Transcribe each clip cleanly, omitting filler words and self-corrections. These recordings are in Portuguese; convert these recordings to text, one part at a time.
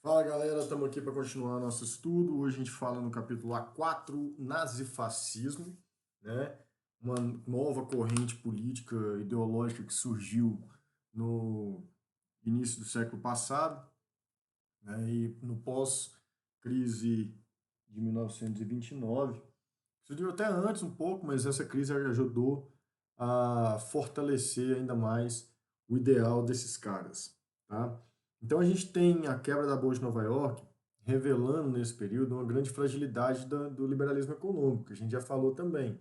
Fala galera, estamos aqui para continuar nosso estudo. Hoje a gente fala no capítulo A4, nazifascismo, né? Uma nova corrente política ideológica que surgiu no início do século passado, né? E no pós-crise de 1929. Surgiu até antes um pouco, mas essa crise ajudou a fortalecer ainda mais o ideal desses caras, tá? Então a gente tem a quebra da Bolsa de Nova York, revelando nesse período uma grande fragilidade do liberalismo econômico, que a gente já falou também.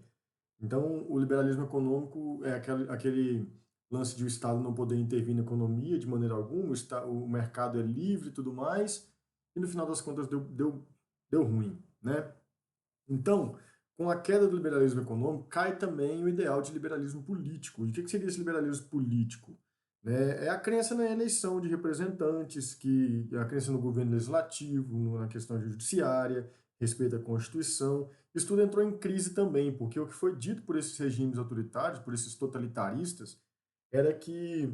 Então o liberalismo econômico é aquele lance de o Estado não poder intervir na economia de maneira alguma, o mercado é livre e tudo mais, e no final das contas deu ruim, né? Então, com a queda do liberalismo econômico, cai também o ideal de liberalismo político. E o que seria esse liberalismo político? Né? É a crença na eleição de representantes, a crença no governo legislativo, na questão judiciária, respeito à Constituição. Isso tudo entrou em crise também, porque o que foi dito por esses regimes autoritários, por esses totalitaristas, era que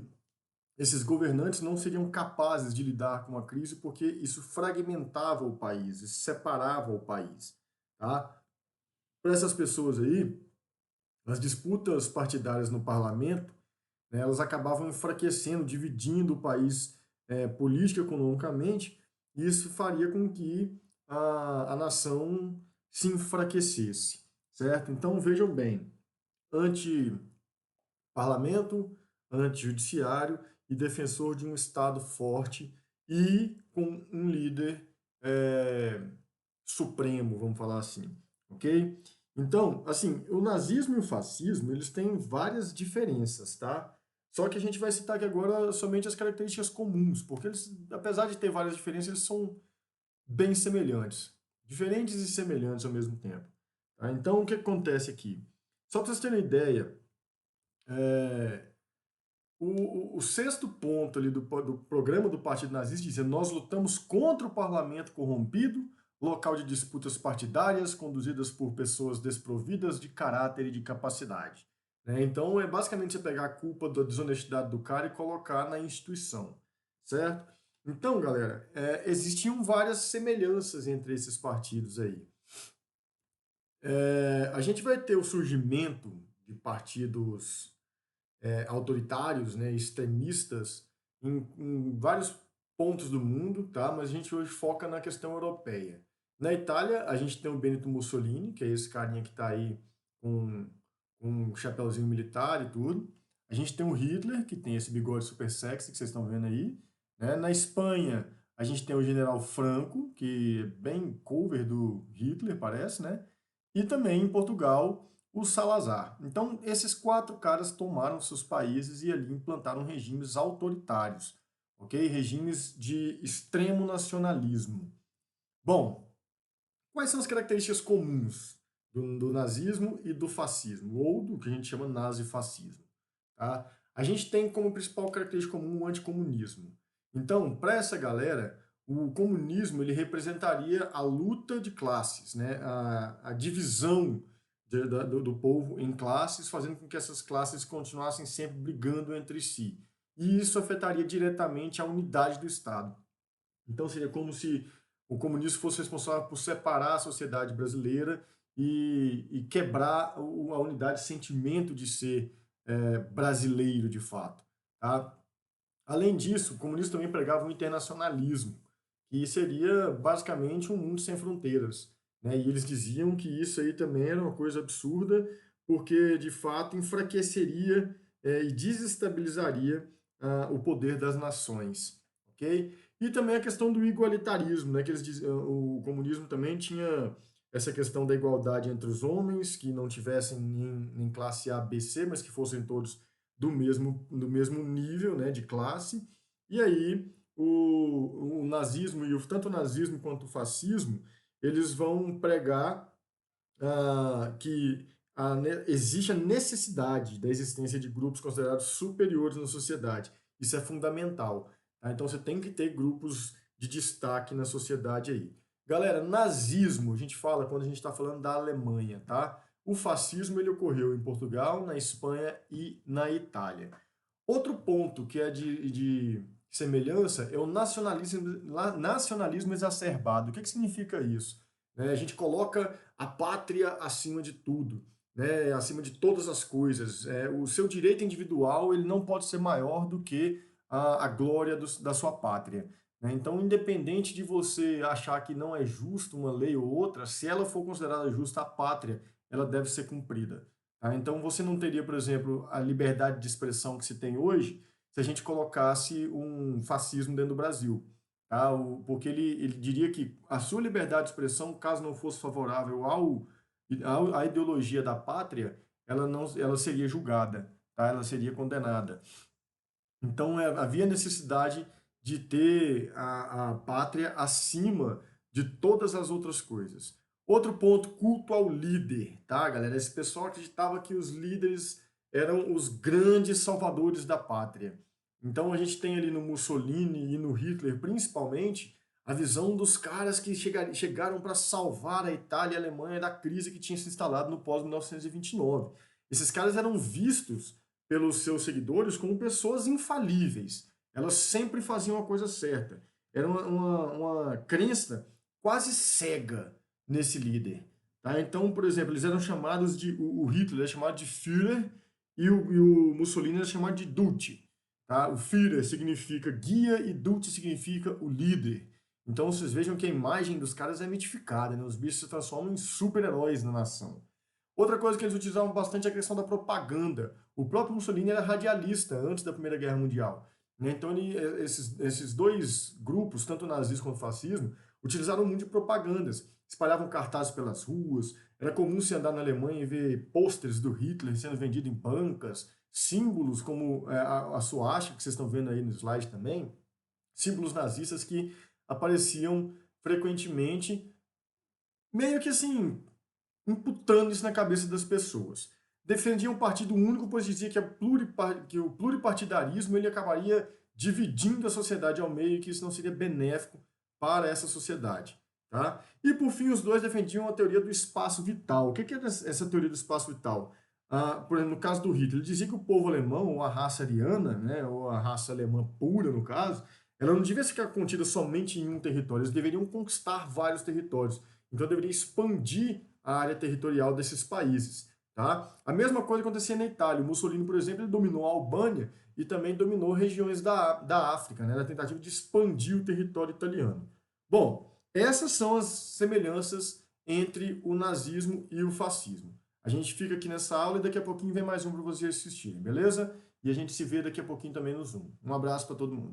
esses governantes não seriam capazes de lidar com a crise porque isso fragmentava o país, isso separava o país. Tá? Para essas pessoas aí, as disputas partidárias no parlamento, né, elas acabavam enfraquecendo, dividindo o país política e economicamente, e isso faria com que a nação se enfraquecesse, certo? Então, vejam bem, anti-parlamento, anti-judiciário e defensor de um Estado forte e com um líder supremo, vamos falar assim, ok? Então, assim, o nazismo e o fascismo, eles têm várias diferenças, tá? Só que a gente vai citar aqui agora somente as características comuns, porque eles, apesar de ter várias diferenças, eles são bem semelhantes. Diferentes e semelhantes ao mesmo tempo. Tá? Então, o que acontece aqui? Só para vocês terem uma ideia, é, o sexto ponto ali do programa do Partido Nazista dizia: nós lutamos contra o parlamento corrompido, local de disputas partidárias conduzidas por pessoas desprovidas de caráter e de capacidade. Né? Então, é basicamente você pegar a culpa da desonestidade do cara e colocar na instituição, certo? Então, galera, existiam várias semelhanças entre esses partidos aí. A gente vai ter o surgimento de partidos autoritários, né, extremistas em vários pontos do mundo, tá? Mas a gente hoje foca na questão europeia. Na Itália, a gente tem o Benito Mussolini, que é esse carinha que está aí com, com um chapéuzinho militar e tudo. A gente tem o Hitler, que tem esse bigode super sexy que vocês estão vendo aí. Né? Na Espanha, a gente tem o general Franco, que é bem cover do Hitler, parece, né? E também em Portugal, o Salazar. Então, esses quatro caras tomaram seus países e ali implantaram regimes autoritários, ok? Regimes de extremo nacionalismo. Bom, quais são as características comuns do nazismo e do fascismo, ou do que a gente chama nazifascismo? Tá? A gente tem como principal característica comum o anticomunismo. Então, para essa galera, o comunismo ele representaria a luta de classes, né? A divisão do povo em classes, fazendo com que essas classes continuassem sempre brigando entre si. E isso afetaria diretamente a unidade do Estado. Então seria como se o comunismo fosse responsável por separar a sociedade brasileira e quebrar a unidade, o sentimento de ser brasileiro de fato. Tá? Além disso, o comunismo também pregava o internacionalismo, que seria basicamente um mundo sem fronteiras. Né? E eles diziam que isso aí também era uma coisa absurda, porque de fato enfraqueceria e desestabilizaria o poder das nações. Ok? E também a questão do igualitarismo, né? Que eles diziam, o comunismo também tinha essa questão da igualdade entre os homens, que não tivessem nem classe A, B, C, mas que fossem todos do mesmo nível, né, de classe. E aí o nazismo, tanto o nazismo quanto o fascismo, eles vão pregar que existe a necessidade da existência de grupos considerados superiores na sociedade. Isso é fundamental. Tá? Então você tem que ter grupos de destaque na sociedade aí. Galera, nazismo, a gente fala quando a gente está falando da Alemanha, tá? O fascismo ele ocorreu em Portugal, na Espanha e na Itália. Outro ponto que é de semelhança é o nacionalismo exacerbado. O que significa isso? A gente coloca a pátria acima de tudo, né? Acima de todas as coisas. O seu direito individual ele não pode ser maior do que a glória da sua pátria. Né? Então, independente de você achar que não é justo uma lei ou outra, se ela for considerada justa a pátria, ela deve ser cumprida. Tá? Então, você não teria, por exemplo, a liberdade de expressão que se tem hoje se a gente colocasse um fascismo dentro do Brasil. Tá? Porque ele diria que a sua liberdade de expressão, caso não fosse favorável à ideologia da pátria, ela seria julgada, tá? Ela seria condenada. Então, havia necessidade de ter a pátria acima de todas as outras coisas. Outro ponto, culto ao líder, tá, galera? Esse pessoal acreditava que os líderes eram os grandes salvadores da pátria. Então, a gente tem ali no Mussolini e no Hitler, principalmente, a visão dos caras que chegaram para salvar a Itália e a Alemanha da crise que tinha se instalado no pós-1929. Esses caras eram vistos pelos seus seguidores como pessoas infalíveis. Elas sempre faziam a coisa certa. Era uma crença quase cega nesse líder. Tá? Então, por exemplo, eles eram chamados de. O Hitler era chamado de Führer e o Mussolini era chamado de Duce. Tá? O Führer significa guia e Duce significa o líder. Então vocês vejam que a imagem dos caras é mitificada, né? Os bichos se transformam em super-heróis na nação. Outra coisa que eles utilizavam bastante é a questão da propaganda. O próprio Mussolini era radialista antes da Primeira Guerra Mundial. Né? Então, esses dois grupos, tanto o nazismo quanto o fascismo, utilizaram muito de propagandas. Espalhavam cartazes pelas ruas. Era comum se andar na Alemanha e ver pôsteres do Hitler sendo vendido em bancas, símbolos como a suástica, que vocês estão vendo aí no slide também, símbolos nazistas que apareciam frequentemente, meio que assim, imputando isso na cabeça das pessoas. Defendiam um partido único, pois dizia que o pluripartidarismo ele acabaria dividindo a sociedade ao meio e que isso não seria benéfico para essa sociedade. Tá? E, por fim, os dois defendiam a teoria do espaço vital. O que é essa teoria do espaço vital? Por exemplo, no caso do Hitler, ele dizia que o povo alemão, ou a raça ariana, né, ou a raça alemã pura, no caso, ela não devia ficar contida somente em um território, eles deveriam conquistar vários territórios. Então, deveria expandir a área territorial desses países. Tá? A mesma coisa acontecia na Itália. O Mussolini, por exemplo, ele dominou a Albânia e também dominou regiões da África, né, na tentativa de expandir o território italiano. Bom, essas são as semelhanças entre o nazismo e o fascismo. A gente fica aqui nessa aula e daqui a pouquinho vem mais um para vocês assistirem, beleza? E a gente se vê daqui a pouquinho também no Zoom. Um abraço para todo mundo.